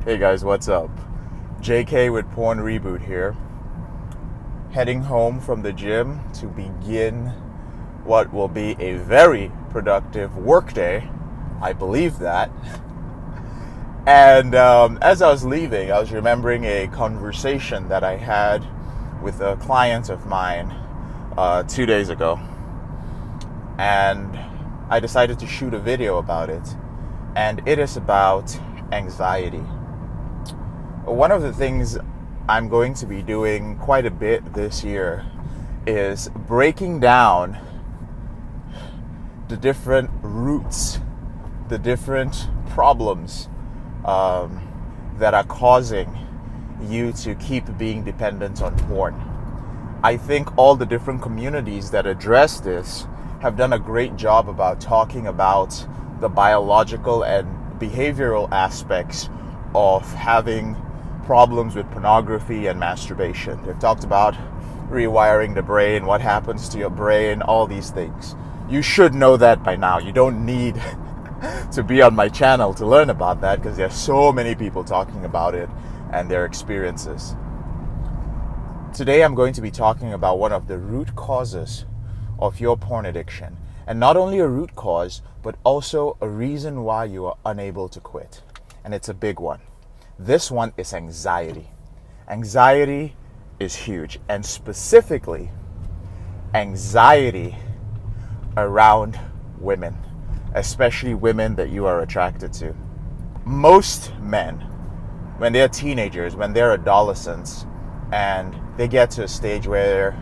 Hey guys, what's up? JK with PornReboot here. Heading home from the gym to begin what will be a very productive workday. I believe that. And as I was leaving, I was remembering a conversation that I had with a client of mine 2 days ago. And I decided to shoot a video about it. And it is about anxiety. One of the things I'm going to be doing quite a bit this year is breaking down the different roots, the different problems that are causing you to keep being dependent on porn. I think all the different communities that address this have done a great job about talking about the biological and behavioral aspects of having problems with pornography and masturbation. They've talked about rewiring the brain, what happens to your brain, all these things. You should know that by now. You don't need to be on my channel to learn about that because there's so many people talking about it and their experiences. Today I'm going to be talking about one of the root causes of your porn addiction. And not only a root cause, but also a reason why you are unable to quit. And it's a big one. This one is anxiety. Anxiety is huge, and specifically anxiety around women, especially women that you are attracted to. Most men, when they're teenagers, when they're adolescents, and they get to a stage where,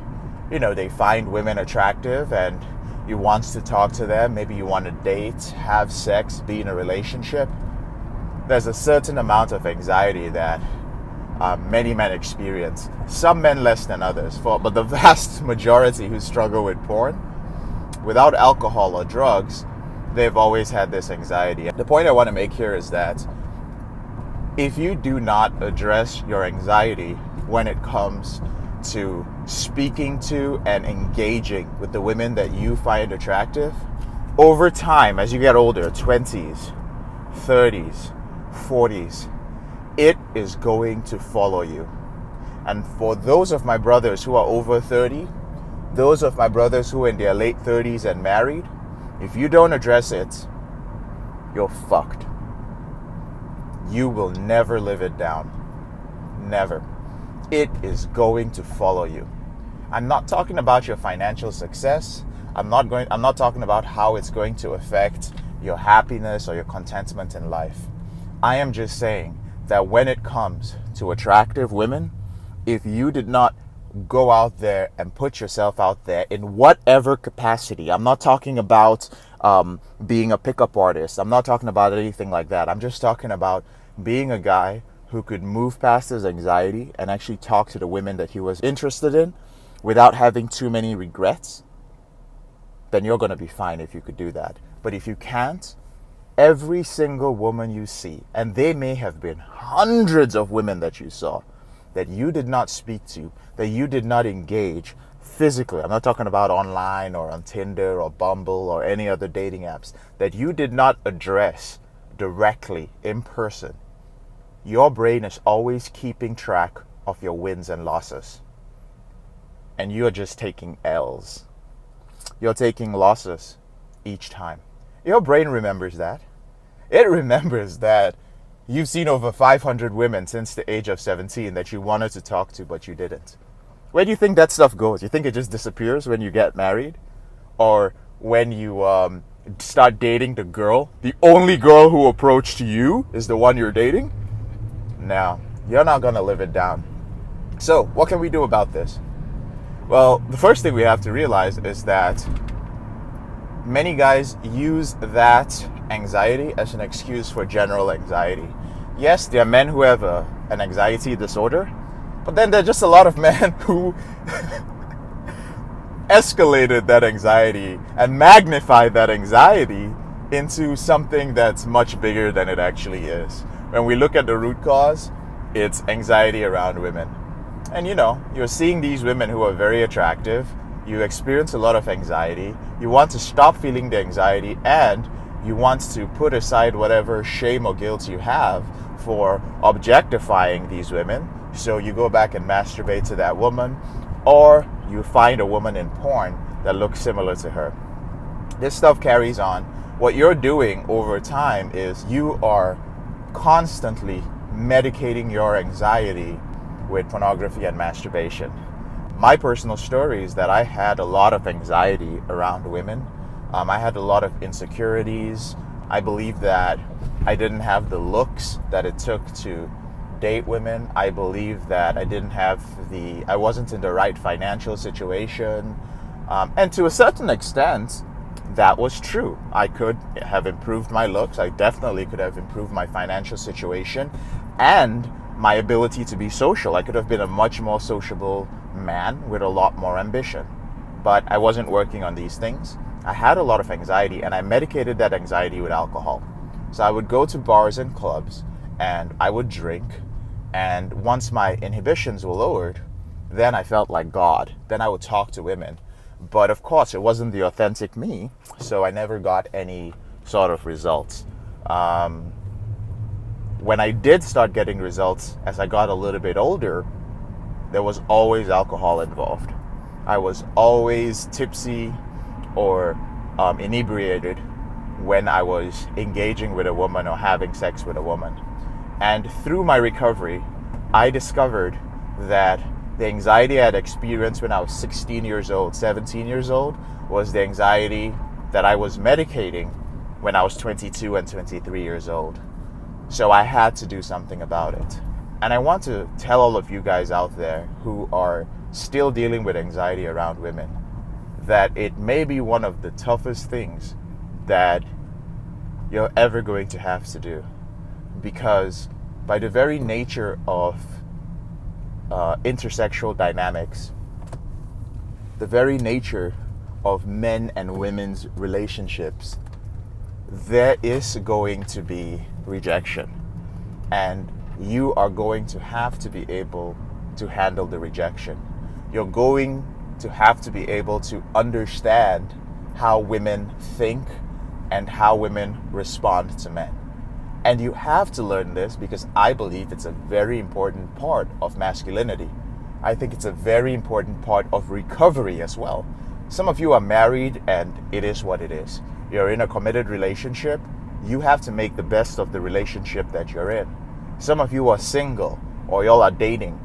they find women attractive and you want to talk to them, maybe you want to date, have sex, be in a relationship, there's a certain amount of anxiety that many men experience. Some men less than others, but the vast majority who struggle with porn, without alcohol or drugs, they've always had this anxiety. The point I want to make here is that if you do not address your anxiety when it comes to speaking to and engaging with the women that you find attractive, over time, as you get older, 20s, 30s, 40s, it is going to follow you. And for those of my brothers who are over 30, those of my brothers who are in their late 30s and married, if you don't address it, you're fucked. You will never live it down. Never. It is going to follow you. I'm not talking about your financial success. I'm not talking about how it's going to affect your happiness or your contentment in life. I am just saying that when it comes to attractive women, if you did not go out there and put yourself out there in whatever capacity, I'm not talking about being a pickup artist. I'm not talking about anything like that. I'm just talking about being a guy who could move past his anxiety and actually talk to the women that he was interested in without having too many regrets, then you're going to be fine if you could do that. But if you can't, every single woman you see, and they may have been hundreds of women that you saw, that you did not speak to, that you did not engage physically, I'm not talking about online or on Tinder or Bumble or any other dating apps, that you did not address directly in person, your brain is always keeping track of your wins and losses. And you're just taking L's. You're taking losses each time. Your brain remembers that. It remembers that you've seen over 500 women since the age of 17 that you wanted to talk to, but you didn't. Where do you think that stuff goes? You think it just disappears when you get married? Or when you start dating the girl? The only girl who approached you is the one you're dating? No, you're not going to live it down. So, what can we do about this? Well, the first thing we have to realize is that many guys use that anxiety as an excuse for general anxiety. Yes, there are men who have an anxiety disorder, but then there are just a lot of men who escalated that anxiety and magnified that anxiety into something that's much bigger than it actually is. When we look at the root cause, it's anxiety around women. And you're seeing these women who are very attractive, you experience a lot of anxiety, you want to stop feeling the anxiety, and you want to put aside whatever shame or guilt you have for objectifying these women. So you go back and masturbate to that woman, or you find a woman in porn that looks similar to her. This stuff carries on. What you're doing over time is you are constantly medicating your anxiety with pornography and masturbation. My personal story is that I had a lot of anxiety around women. I had a lot of insecurities. I believe that I didn't have the looks that it took to date women. I believe that I wasn't in the right financial situation. And to a certain extent, that was true. I could have improved my looks. I definitely could have improved my financial situation and my ability to be social. I could have been a much more sociable man with a lot more ambition. But I wasn't working on these things. I had a lot of anxiety, and I medicated that anxiety with alcohol. So I would go to bars and clubs, and I would drink. And once my inhibitions were lowered, then I felt like God. Then I would talk to women. But of course, it wasn't the authentic me, so I never got any sort of results. When I did start getting results as I got a little bit older, there was always alcohol involved. I was always tipsy or inebriated when I was engaging with a woman or having sex with a woman. And through my recovery, I discovered that the anxiety I had experienced when I was 16 years old, 17 years old, was the anxiety that I was medicating when I was 22 and 23 years old. So I had to do something about it. And I want to tell all of you guys out there who are still dealing with anxiety around women that it may be one of the toughest things that you're ever going to have to do. Because by the very nature of intersexual dynamics, the very nature of men and women's relationships, there is going to be rejection. And you are going to have to be able to handle the rejection. You're going to have to be able to understand how women think and how women respond to men. And you have to learn this because I believe it's a very important part of masculinity. I think it's a very important part of recovery as well. Some of you are married and it is what it is. You're in a committed relationship. You have to make the best of the relationship that you're in. Some of you are single or y'all are dating.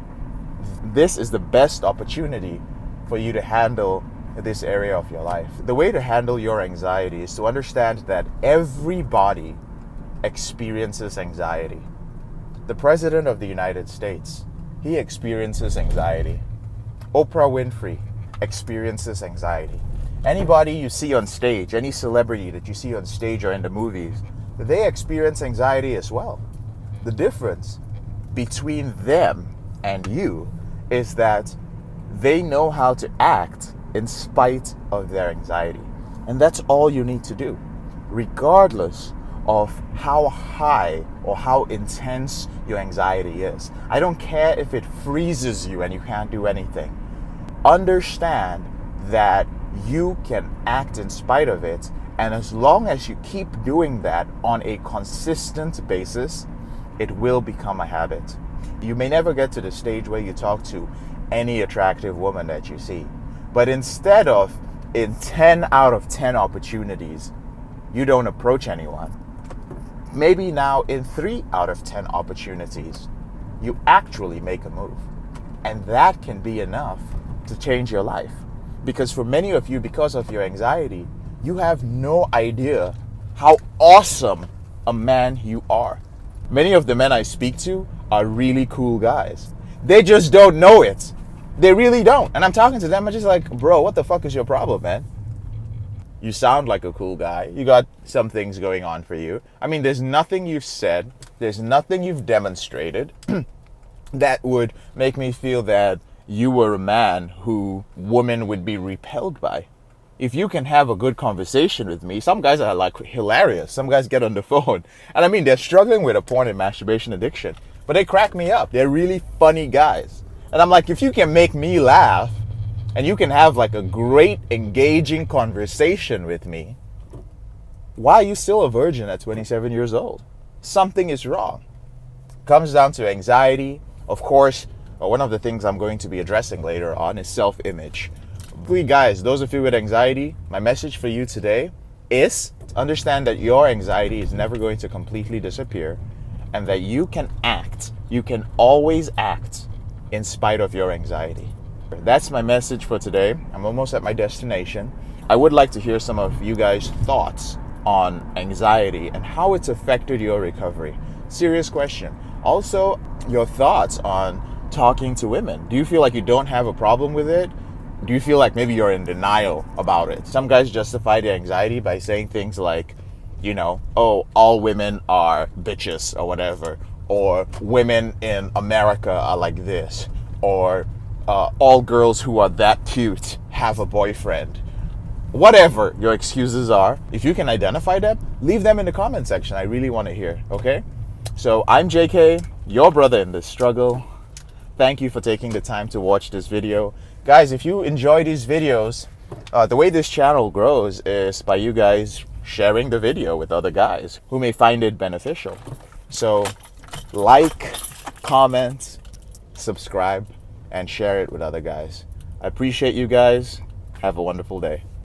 This is the best opportunity for you to handle this area of your life. The way to handle your anxiety is to understand that everybody experiences anxiety. The President of the United States, he experiences anxiety. Oprah Winfrey experiences anxiety. Anybody you see on stage, any celebrity that you see on stage or in the movies, they experience anxiety as well. The difference between them and you is that they know how to act in spite of their anxiety. And that's all you need to do, regardless of how high or how intense your anxiety is. I don't care if it freezes you and you can't do anything. Understand that you can act in spite of it, and as long as you keep doing that on a consistent basis, it will become a habit. You may never get to the stage where you talk to any attractive woman that you see, but instead of in 10 out of 10 opportunities, you don't approach anyone, maybe now in 3 out of 10 opportunities, you actually make a move. And that can be enough to change your life. Because for many of you, because of your anxiety, you have no idea how awesome a man you are. Many of the men I speak to are really cool guys. They just don't know it. They really don't. And I'm talking to them, I'm just like, bro, what the fuck is your problem, man? You sound like a cool guy. You got some things going on for you. I mean, there's nothing you've said, there's nothing you've demonstrated that would make me feel that you were a man who women would be repelled by. If you can have a good conversation with me, some guys are like hilarious. Some guys get on the phone. And I mean, they're struggling with a porn and masturbation addiction, but they crack me up. They're really funny guys. And I'm like, if you can make me laugh and you can have like a great engaging conversation with me, why are you still a virgin at 27 years old? Something is wrong. comes down to anxiety. Of course, one of the things I'm going to be addressing later on is self-image. Guys, those of you with anxiety, my message for you today is understand that your anxiety is never going to completely disappear, and that you can act. You can always act in spite of your anxiety. That's my message for today. I'm almost at my destination. I would like to hear some of you guys' thoughts on anxiety and how it's affected your recovery. Serious question. Also, your thoughts on talking to women. Do you feel like you don't have a problem with it? Do you feel like maybe you're in denial about it? Some guys justify their anxiety by saying things like, oh, all women are bitches or whatever, or women in America are like this, or all girls who are that cute have a boyfriend. Whatever your excuses are, if you can identify them, leave them in the comment section. I really want to hear, okay? So I'm JK, your brother in this struggle. Thank you for taking the time to watch this video. Guys, if you enjoy these videos, the way this channel grows is by you guys sharing the video with other guys who may find it beneficial. So like, comment, subscribe, and share it with other guys. I appreciate you guys. Have a wonderful day.